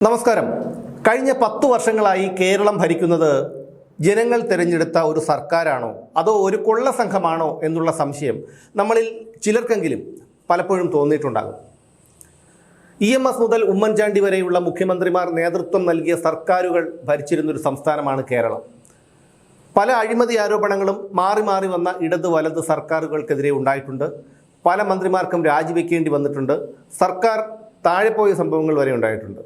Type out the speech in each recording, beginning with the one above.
നമസ്കാരം. കഴിഞ്ഞ 10 വർഷങ്ങളായി കേരളം ഭരിക്കുന്നത് ജനങ്ങൾ തിരഞ്ഞെടുത്ത ഒരു സർക്കാരാണോ അതോ ഒരു കൊള്ള സംഘമാണോ എന്നുള്ള സംശയം നമ്മളിൽ ചിലർക്കെങ്കിലും പലപ്പോഴും തോന്നിയിട്ടുണ്ടാകും. EMS മുതൽ ഉമ്മൻചാണ്ടി വരെയുള്ള മുഖ്യമന്ത്രിമാർ നേതൃത്വം നൽകിയ സർക്കാരുകൾ ഭരിച്ചിരുന്നൊരു സംസ്ഥാനമാണ് കേരളം. പല അഴിമതി ആരോപണങ്ങളും മാറി മാറി വന്ന ഇടത് വലത് സർക്കാരുകൾക്കെതിരെ ഉണ്ടായിട്ടുണ്ട്. പല മന്ത്രിമാർക്കും രാജിവെക്കേണ്ടി വന്നിട്ടുണ്ട്. സർക്കാർ താഴെപ്പോയ സംഭവങ്ങൾ വരെ ഉണ്ടായിട്ടുണ്ട്.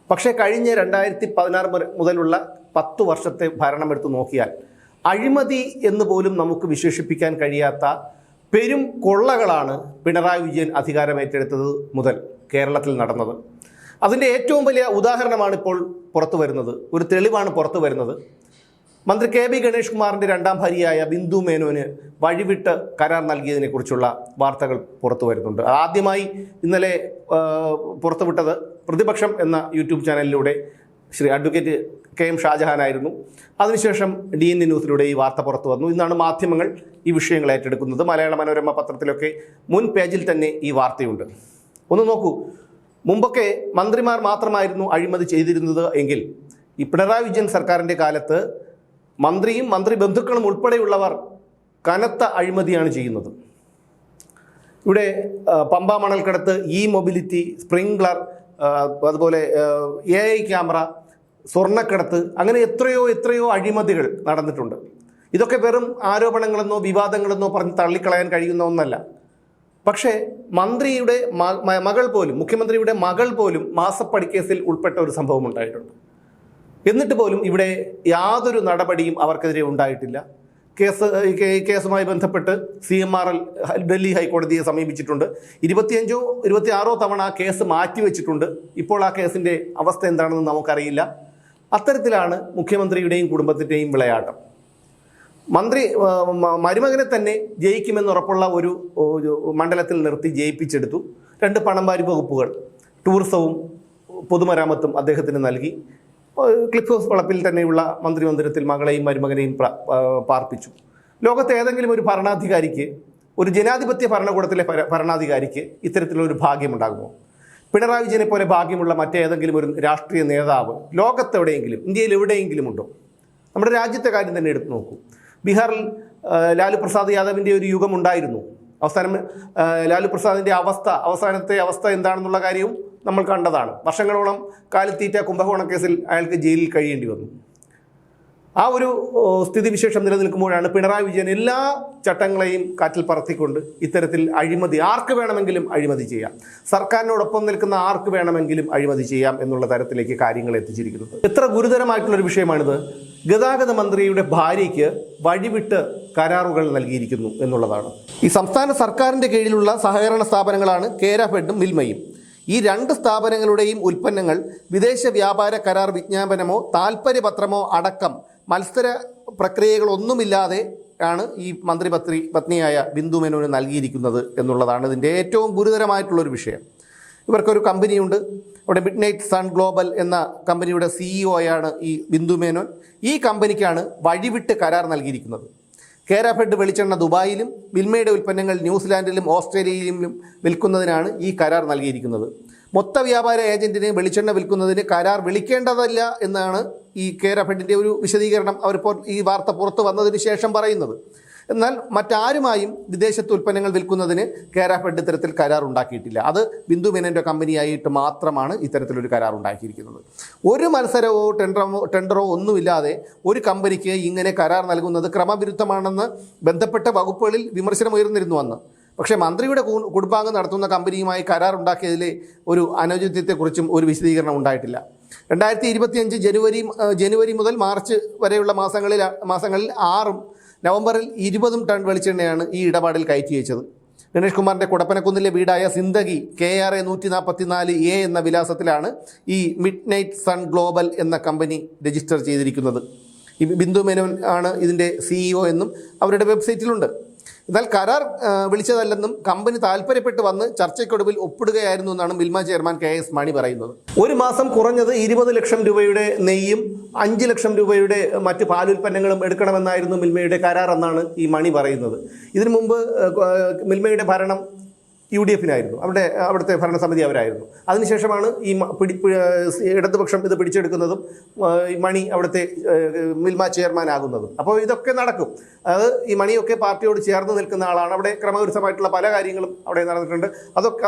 പക്ഷേ കഴിഞ്ഞ 2016 മുതലുള്ള 10 വർഷത്തെ ഭരണമെടുത്ത് നോക്കിയാൽ അഴിമതി എന്ന് പോലും നമുക്ക് വിശേഷിപ്പിക്കാൻ കഴിയാത്ത പെരും കൊള്ളകളാണ് പിണറായി വിജയൻ അധികാരമേറ്റെടുത്തത് മുതൽ കേരളത്തിൽ നടന്നത്. അതിൻ്റെ ഏറ്റവും വലിയ ഉദാഹരണമാണ് ഇപ്പോൾ പുറത്തു വരുന്നത്, ഒരു തെളിവാണ് പുറത്തു വരുന്നത്. മന്ത്രി KB ഗണേഷ് കുമാറിൻ്റെ രണ്ടാം ഭാര്യയായ ബിന്ദു മേനോന് വഴിവിട്ട് കരാർ നൽകിയതിനെക്കുറിച്ചുള്ള വാർത്തകൾ പുറത്തു വരുന്നുണ്ട്. ആദ്യമായി ഇന്നലെ പുറത്തുവിട്ടത് പ്രതിപക്ഷം എന്ന യൂട്യൂബ് ചാനലിലൂടെ ശ്രീ അഡ്വക്കേറ്റ് KM ഷാജഹാനായിരുന്നു. അതിനുശേഷം DN ന്യൂസിലൂടെ ഈ വാർത്ത പുറത്തു വന്നു. ഇന്നാണ് മാധ്യമങ്ങൾ ഈ വിഷയങ്ങൾ ഏറ്റെടുക്കുന്നത്. മലയാള മനോരമ പത്രത്തിലൊക്കെ മുൻ പേജിൽ തന്നെ ഈ വാർത്തയുണ്ട്. ഒന്ന് നോക്കൂ, മുമ്പൊക്കെ മന്ത്രിമാർ മാത്രമായിരുന്നു അഴിമതി ചെയ്തിരുന്നത് എങ്കിൽ ഈ പിണറായി വിജയൻ സർക്കാരിൻ്റെ കാലത്ത് മന്ത്രിയും മന്ത്രി ബന്ധുക്കളും ഉൾപ്പെടെയുള്ളവർ കനത്ത അഴിമതിയാണ് ചെയ്യുന്നത്. ഇവിടെ പമ്പ മണൽക്കടത്ത്, മൊബിലിറ്റി, സ്പ്രിംഗ്ലർ, അതുപോലെ AI ക്യാമറ, സ്വർണ്ണക്കടത്ത്, അങ്ങനെ എത്രയോ അഴിമതികൾ നടന്നിട്ടുണ്ട്. ഇതൊക്കെ വെറും ആരോപണങ്ങളെന്നോ വിവാദങ്ങളെന്നോ പറഞ്ഞ് തള്ളിക്കളയാൻ കഴിയുന്ന ഒന്നല്ല. പക്ഷേ മന്ത്രിയുടെ മകൾ പോലും, മുഖ്യമന്ത്രിയുടെ മകൾ പോലും മാസപ്പടിക്കേസിൽ ഉൾപ്പെട്ട ഒരു സംഭവം ഉണ്ടായിട്ടുണ്ട്. എന്നിട്ട് പോലും ഇവിടെ യാതൊരു നടപടിയും അവർക്കെതിരെ ഉണ്ടായിട്ടില്ല. കേസുമായി ബന്ധപ്പെട്ട് CMRL ഡൽഹി ഹൈക്കോടതിയെ സമീപിച്ചിട്ടുണ്ട്. 25 or 26 തവണ ആ കേസ് മാറ്റിവെച്ചിട്ടുണ്ട്. ഇപ്പോൾ ആ കേസിൻ്റെ അവസ്ഥ എന്താണെന്ന് നമുക്കറിയില്ല. അത്തരത്തിലാണ് മുഖ്യമന്ത്രിയുടെയും കുടുംബത്തിൻ്റെയും വിളയാട്ടം. മന്ത്രി മരുമകനെ തന്നെ ജയിക്കുമെന്നുറപ്പുള്ള ഒരു മണ്ഡലത്തിൽ നിർത്തി ജയിപ്പിച്ചെടുത്തു. 2 പണം വാരി വകുപ്പുകൾ, ടൂറിസവും പൊതുമരാമത്തും അദ്ദേഹത്തിന് നൽകി. ക്ലിഫ് ഹൗസ് വളപ്പിൽ തന്നെയുള്ള മന്ത്രിമന്ദിരത്തിൽ മകളെയും മരുമകനെയും പാർപ്പിച്ചു. ലോകത്തെ ഏതെങ്കിലും ഒരു ഭരണാധികാരിക്ക്, ഒരു ജനാധിപത്യ ഭരണകൂടത്തിലെ ഭരണാധികാരിക്ക് ഇത്തരത്തിലൊരു ഭാഗ്യമുണ്ടാകുമോ? പിണറായി വിജയനെ പോലെ ഭാഗ്യമുള്ള മറ്റേതെങ്കിലും ഒരു രാഷ്ട്രീയ നേതാവ് ലോകത്തെവിടെയെങ്കിലും, ഇന്ത്യയിൽ എവിടെയെങ്കിലും ഉണ്ടോ? നമ്മുടെ രാജ്യത്തെ കാര്യം തന്നെ എടുത്തു നോക്കൂ. ബീഹാറിൽ ലാലു പ്രസാദ് യാദവിൻ്റെ ഒരു യുഗമുണ്ടായിരുന്നു. അവസാനം ലാലു പ്രസാദിൻ്റെ അവസാനത്തെ അവസ്ഥ എന്താണെന്നുള്ള കാര്യവും നമ്മൾ കണ്ടതാണ്. വർഷങ്ങളോളം കാലിത്തീറ്റ കുംഭകോണ കേസിൽ അയാൾക്ക് ജയിലിൽ കഴിയേണ്ടി വന്നു. ആ ഒരു സ്ഥിതിവിശേഷം നിലനിൽക്കുമ്പോഴാണ് പിണറായി വിജയൻ എല്ലാ ചട്ടങ്ങളെയും കാറ്റിൽ പറത്തിക്കൊണ്ട് ഇത്തരത്തിൽ അഴിമതി, ആർക്ക് വേണമെങ്കിലും അഴിമതി ചെയ്യാം, സർക്കാരിനോടൊപ്പം നിൽക്കുന്ന ആർക്ക് വേണമെങ്കിലും അഴിമതി ചെയ്യാം എന്നുള്ള തരത്തിലേക്ക് കാര്യങ്ങൾ എത്തിച്ചിരിക്കുന്നത്. എത്ര ഗുരുതരമായിട്ടുള്ളൊരു വിഷയമാണിത്. ഗതാഗത മന്ത്രിയുടെ ഭാര്യയ്ക്ക് വഴിവിട്ട് കരാറുകൾ നൽകിയിരിക്കുന്നു എന്നുള്ളതാണ്. ഈ സംസ്ഥാന സർക്കാരിൻ്റെ കീഴിലുള്ള സഹകരണ സ്ഥാപനങ്ങളാണ് കേരഫെഡും മിൽമയും. ഈ 2 സ്ഥാപനങ്ങളുടെയും ഉൽപ്പന്നങ്ങൾ വിദേശ വ്യാപാര കരാർ വിജ്ഞാപനമോ താൽപ്പര്യപത്രമോ അടക്കം മത്സര പ്രക്രിയകളൊന്നുമില്ലാതെ ആണ് ഈ മന്ത്രി പത്നിയായ ബിന്ദു മേനോന് നൽകിയിരിക്കുന്നത് എന്നുള്ളതാണ് ഇതിൻ്റെ ഏറ്റവും ഗുരുതരമായിട്ടുള്ളൊരു വിഷയം. ഇവർക്കൊരു കമ്പനിയുണ്ട്. അവിടെ മിഡ്നൈറ്റ് സൺ ഗ്ലോബൽ എന്ന കമ്പനിയുടെ CEO ആണ് ഈ ബിന്ദു മേനോൻ. ഈ കമ്പനിക്കാണ് വഴിവിട്ട് കരാർ നൽകിയിരിക്കുന്നത്. കേരഫെഡ് വെളിച്ചെണ്ണ ദുബായിലും മിൽമയുടെ ഉൽപ്പന്നങ്ങൾ ന്യൂസിലാൻഡിലും ഓസ്ട്രേലിയയിലും വിൽക്കുന്നതിനാണ് ഈ കരാർ നൽകിയിരിക്കുന്നത്. മൊത്ത വ്യാപാര ഏജന്റിന് വെളിച്ചെണ്ണ വിൽക്കുന്നതിന് കരാർ വിളിക്കേണ്ടതല്ല എന്നാണ് ഈ കേരഫെഡിൻ്റെ ഒരു വിശദീകരണം അവരിപ്പോൾ ഈ വാർത്ത പുറത്തു വന്നതിന് ശേഷം പറയുന്നത്. എന്നാൽ മറ്റാരുമായും വിദേശത്ത് ഉൽപ്പന്നങ്ങൾ വിൽക്കുന്നതിന് കേരഫെഡ് ഇത്തരത്തിൽ കരാർ ഉണ്ടാക്കിയിട്ടില്ല. അത് ബിന്ദു മേനോൻ്റെ കമ്പനിയായിട്ട് മാത്രമാണ് ഇത്തരത്തിലൊരു കരാർ ഉണ്ടാക്കിയിരിക്കുന്നത്. ഒരു മത്സരമോ ടെൻഡറോ ഒന്നുമില്ലാതെ ഒരു കമ്പനിക്ക് ഇങ്ങനെ കരാർ നൽകുന്നത് ക്രമവിരുദ്ധമാണെന്ന് ബന്ധപ്പെട്ട വകുപ്പുകളിൽ വിമർശനമുയർന്നിരുന്നു അന്ന്. പക്ഷേ മന്ത്രിയുടെ കുടുംബാംഗം നടത്തുന്ന കമ്പനിയുമായി കരാർ ഉണ്ടാക്കിയതിലെ ഒരു അനൗചിത്യത്തെക്കുറിച്ചും ഒരു വിശദീകരണം ഉണ്ടായിട്ടില്ല. 2025 ജനുവരി മുതൽ മാർച്ച് വരെയുള്ള മാസങ്ങളിൽ 6 നവംബറിൽ 20 ടൺ വെളിച്ചെണ്ണയാണ് ഈ ഇടപാടിൽ കയറ്റി അയച്ചത്. ഗണേഷ് കുമാറിൻ്റെ കുടപ്പനക്കുന്നിലെ വീടായ സിന്ദഗി KRA 144A എന്ന വിലാസത്തിലാണ് ഈ മിഡ്നൈറ്റ് സൺ ഗ്ലോബൽ എന്ന കമ്പനി രജിസ്റ്റർ ചെയ്തിരിക്കുന്നത്. ഈ ബിന്ദു മേനോൻ ആണ് ഇതിൻ്റെ CEO എന്നും അവരുടെ വെബ്സൈറ്റിലുണ്ട്. എന്നാൽ കരാർ വിളിച്ചതല്ലെന്നും കമ്പനി താല്പര്യപ്പെട്ട് വന്ന് ചർച്ചയ്ക്കൊടുവിൽ ഒപ്പിടുകയായിരുന്നു എന്നാണ് മിൽമ ചെയർമാൻ KS മണി പറയുന്നത്. ഒരു മാസം കുറഞ്ഞത് 20 ലക്ഷം രൂപയുടെ നെയ്യും 5 ലക്ഷം രൂപയുടെ മറ്റ് പാലുൽപ്പന്നങ്ങളും എടുക്കണമെന്നായിരുന്നു മിൽമയുടെ കരാർ എന്നാണ് ഈ മണി പറയുന്നത്. ഇതിനു മുമ്പ് മിൽമയുടെ ഭരണം UDF-നായിരുന്നു, അവിടുത്തെ ഭരണസമിതി അവരായിരുന്നു. അതിനുശേഷമാണ് ഈ ഇടതുപക്ഷം ഇത് പിടിച്ചെടുക്കുന്നതും ഈ മണി അവിടുത്തെ മിൽമ ചെയർമാൻ ആകുന്നതും. അപ്പോൾ ഇതൊക്കെ നടക്കും. അത് ഈ മണിയൊക്കെ പാർട്ടിയോട് ചേർന്ന് നിൽക്കുന്ന ആളാണ്. അവിടെ ക്രമവിരുദ്ധമായിട്ടുള്ള പല കാര്യങ്ങളും അവിടെ നടന്നിട്ടുണ്ട്.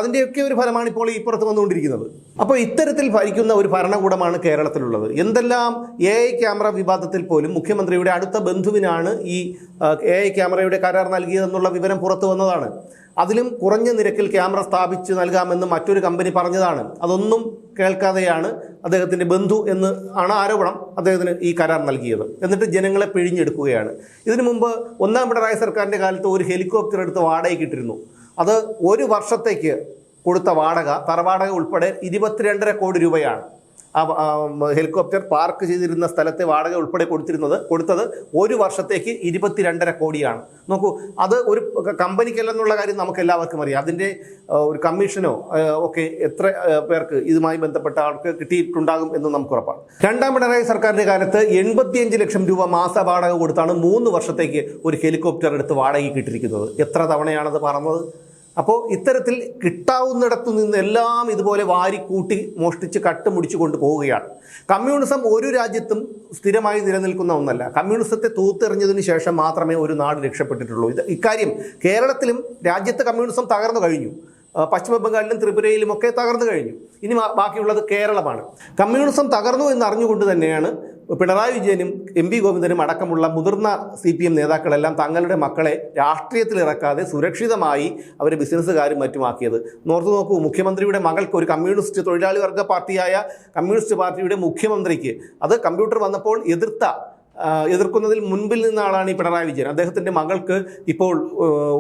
അതിൻ്റെയൊക്കെ ഒരു ഫലമാണ് ഇപ്പോൾ ഈ പുറത്ത് വന്നുകൊണ്ടിരിക്കുന്നത്. അപ്പോൾ ഇത്തരത്തിൽ ഭരിക്കുന്ന ഒരു ഭരണകൂടമാണ് കേരളത്തിലുള്ളത്. എന്തെല്ലാം AI ക്യാമറ വിവാദത്തിൽ പോലും മുഖ്യമന്ത്രിയുടെ അടുത്ത ബന്ധുവിനാണ് ഈ AI ക്യാമറയുടെ കരാർ നൽകിയതെന്നുള്ള വിവരം പുറത്തു വന്നതാണ്. അതിലും കുറഞ്ഞ നിരക്കിൽ ക്യാമറ സ്ഥാപിച്ച് നൽകാമെന്ന് മറ്റൊരു കമ്പനി പറഞ്ഞതാണ്. അതൊന്നും കേൾക്കാതെയാണ് അദ്ദേഹത്തിൻ്റെ ബന്ധു എന്ന് ആണ് ആരോപണം, അദ്ദേഹത്തിന് ഈ കരാർ നൽകിയത്. എന്നിട്ട് ജനങ്ങളെ പിഴിഞ്ഞെടുക്കുകയാണ്. ഇതിനു മുമ്പ് ഒന്നാം പിണറായി സർക്കാരിൻ്റെ കാലത്ത് ഒരു ഹെലികോപ്റ്റർ എടുത്ത് വാടകയ്ക്ക് ഇട്ടിരുന്നു. അത് ഒരു വർഷത്തേക്ക് കൊടുത്ത വാടക, തറവാടക ഉൾപ്പെടെ 22.5 കോടി രൂപയാണ്. ഹെലികോപ്റ്റർ പാർക്ക് ചെയ്തിരുന്ന സ്ഥലത്തെ വാടക ഉൾപ്പെടെ കൊടുത്തത് ഒരു വർഷത്തേക്ക് 22.5 കോടിയാണ്. നോക്കൂ, അത് ഒരു കമ്പനിക്കല്ലെന്നുള്ള കാര്യം നമുക്ക് എല്ലാവർക്കും അറിയാം. അതിൻ്റെ ഒരു കമ്മീഷനോ ഒക്കെ എത്ര പേർക്ക് ഇതുമായി ബന്ധപ്പെട്ട ആൾക്ക് കിട്ടിയിട്ടുണ്ടാകും എന്ന് നമുക്ക് ഉറപ്പാണ്. രണ്ടാം പിണറായി സർക്കാരിൻ്റെ കാലത്ത് 85 ലക്ഷം രൂപ മാസ വാടക കൊടുത്താണ് 3 വർഷത്തേക്ക് ഒരു ഹെലികോപ്റ്റർ എടുത്ത് വാടകയ്ക്ക് ഇട്ടിരിക്കുന്നത്. എത്ര തവണയാണത് പറഞ്ഞത്? അപ്പോൾ ഇത്തരത്തിൽ കിട്ടാവുന്നിടത്തു നിന്ന് എല്ലാം ഇതുപോലെ വാരിക്കൂട്ടി മോഷ്ടിച്ച് കട്ടുമുടിച്ചു കൊണ്ട് പോവുകയാണ്. കമ്മ്യൂണിസം ഒരു രാജ്യത്തും സ്ഥിരമായി നിലനിൽക്കുന്ന ഒന്നല്ല. കമ്മ്യൂണിസത്തെ തൂത്തെറിഞ്ഞതിന് ശേഷം മാത്രമേ ഒരു നാട് രക്ഷപ്പെട്ടിട്ടുള്ളൂ. ഇക്കാര്യം കേരളത്തിലും രാജ്യത്ത് കമ്മ്യൂണിസം തകർന്നു കഴിഞ്ഞു. പശ്ചിമ ബംഗാളിലും ത്രിപുരയിലുമൊക്കെ തകർന്നു കഴിഞ്ഞു. ഇനി ബാക്കിയുള്ളത് കേരളമാണ്. കമ്മ്യൂണിസം തകർന്നു എന്നറിഞ്ഞുകൊണ്ട് തന്നെയാണ് പിണറായി വിജയനും MP ഗോവിന്ദനും അടക്കമുള്ള മുതിർന്ന CPM നേതാക്കളെല്ലാം തങ്ങളുടെ മക്കളെ രാഷ്ട്രീയത്തിൽ ഇറക്കാതെ സുരക്ഷിതമായി അവരെ ബിസിനസ്സുകാരും മറ്റുമാക്കിയത്. നോക്കൂ, മുഖ്യമന്ത്രിയുടെ മകൾക്ക് ഒരു കമ്മ്യൂണിസ്റ്റ് തൊഴിലാളി വർഗ പാർട്ടിയായ കമ്മ്യൂണിസ്റ്റ് പാർട്ടിയുടെ മുഖ്യമന്ത്രിക്ക് അത് കമ്പ്യൂട്ടർ വന്നപ്പോൾ എതിർക്കുന്നതിൽ മുൻപിൽ നിന്ന ആളാണ് ഈ പിണറായി വിജയൻ. അദ്ദേഹത്തിൻ്റെ മകൾക്ക് ഇപ്പോൾ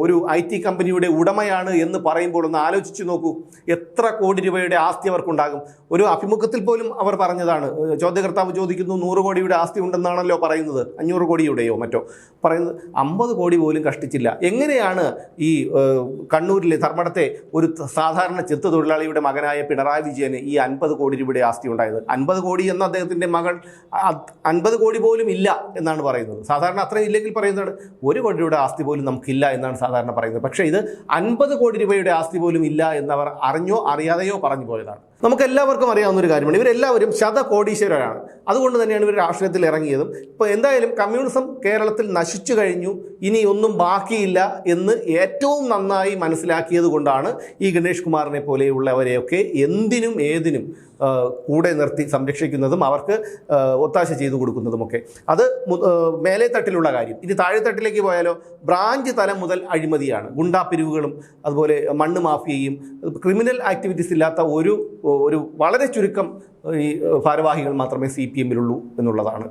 ഒരു IT കമ്പനിയുടെ ഉടമയാണ് എന്ന് പറയുമ്പോൾ ഒന്ന് ആലോചിച്ച് നോക്കൂ, എത്ര കോടി രൂപയുടെ ആസ്തി അവർക്കുണ്ടാകും. ഒരു അഭിമുഖത്തിൽ പോലും അവർ പറഞ്ഞതാണ്, ചോദ്യകർത്താവ് ചോദിക്കുന്നു 100 കോടിയുടെ ആസ്തി ഉണ്ടെന്നാണല്ലോ പറയുന്നത്, 500 കോടിയുടെയോ മറ്റോ പറയുന്നത്. 50 കോടി പോലും കഷ്ടിച്ചില്ല. എങ്ങനെയാണ് ഈ കണ്ണൂരിലെ ധർമ്മടത്തെ ഒരു സാധാരണ ചെത്തു തൊഴിലാളിയുടെ മകനായ പിണറായി വിജയന് ഈ 50 കോടി രൂപയുടെ ആസ്തി ഉണ്ടായത്? 50 കോടി എന്ന അദ്ദേഹത്തിൻ്റെ മകൾ 50 കോടി പോലും ഇല്ല എന്നാണ് പറയുന്നത്. സാധാരണ അത്രയും ഇല്ലെങ്കിൽ പറയുന്നത് 1 കോടി രൂപയുടെ ആസ്തി പോലും നമുക്കില്ല എന്നാണ് സാധാരണ പറയുന്നത്. പക്ഷേ ഇത് 50 കോടി രൂപയുടെ ആസ്തി പോലും ഇല്ല എന്നവർ അറിഞ്ഞോ അറിയാതെയോ പറഞ്ഞു പോയതാണ്. നമുക്കെല്ലാവർക്കും അറിയാവുന്ന ഒരു കാര്യമാണ്, ഇവരെല്ലാവരും ശതകോടീശ്വരരാണ്. അതുകൊണ്ട് തന്നെയാണ് ഇവർ രാഷ്ട്രീയത്തിൽ ഇറങ്ങിയതും. ഇപ്പോൾ എന്തായാലും കമ്മ്യൂണിസം കേരളത്തിൽ നശിച്ചു കഴിഞ്ഞു, ഇനി ഒന്നും ബാക്കിയില്ല എന്ന് ഏറ്റവും നന്നായി മനസ്സിലാക്കിയത് കൊണ്ടാണ് ഈ ഗണേഷ് കുമാറിനെ പോലെയുള്ളവരെയൊക്കെ എന്തിനും ഏതിനും കൂടെ നിർത്തി സംരക്ഷിക്കുന്നതും അവർക്ക് ഒത്താശ ചെയ്തു കൊടുക്കുന്നതുമൊക്കെ. അത് മേലെ തട്ടിലുള്ള കാര്യം. ഇനി താഴെത്തട്ടിലേക്ക് പോയാലോ, ബ്രാഞ്ച് തലം മുതൽ അഴിമതിയാണ്. ഗുണ്ടാപ്പിരിവുകളും അതുപോലെ മണ്ണ് മാഫിയയും ക്രിമിനൽ ആക്ടിവിറ്റീസ് ഇല്ലാത്ത ഒരു വളരെ ചുരുക്കം ഈ ഭാരവാഹികൾ മാത്രമേ CPM-ലുള്ളൂ എന്നുള്ളതാണ്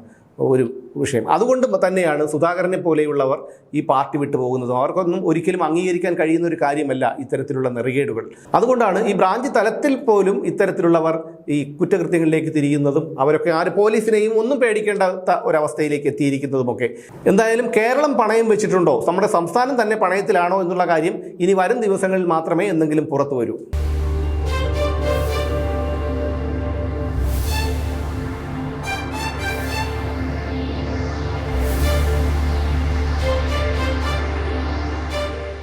ഒരു വിഷയം. അതുകൊണ്ട് തന്നെയാണ് സുധാകരനെ പോലെയുള്ളവർ ഈ പാർട്ടി വിട്ടു പോകുന്നതും. അവർക്കൊന്നും ഒരിക്കലും അംഗീകരിക്കാൻ കഴിയുന്ന ഒരു കാര്യമല്ല ഇത്തരത്തിലുള്ള നെറികേടുകൾ. അതുകൊണ്ടാണ് ഈ ബ്രാഞ്ച് തലത്തിൽ പോലും ഇത്തരത്തിലുള്ളവർ ഈ കുറ്റകൃത്യങ്ങളിലേക്ക് തിരിയുന്നതും അവരൊക്കെ പോലീസിനെയും ഒന്നും പേടിക്കേണ്ടാത്ത ഒരവസ്ഥയിലേക്ക് എത്തിയിരിക്കുന്നതുമൊക്കെ. എന്തായാലും കേരളം പണയം വെച്ചിട്ടുണ്ടോ, നമ്മുടെ സംസ്ഥാനം തന്നെ പണയത്തിലാണോ എന്നുള്ള കാര്യം ഇനി വരും ദിവസങ്ങളിൽ മാത്രമേ എന്തെങ്കിലും പുറത്തു വരൂ.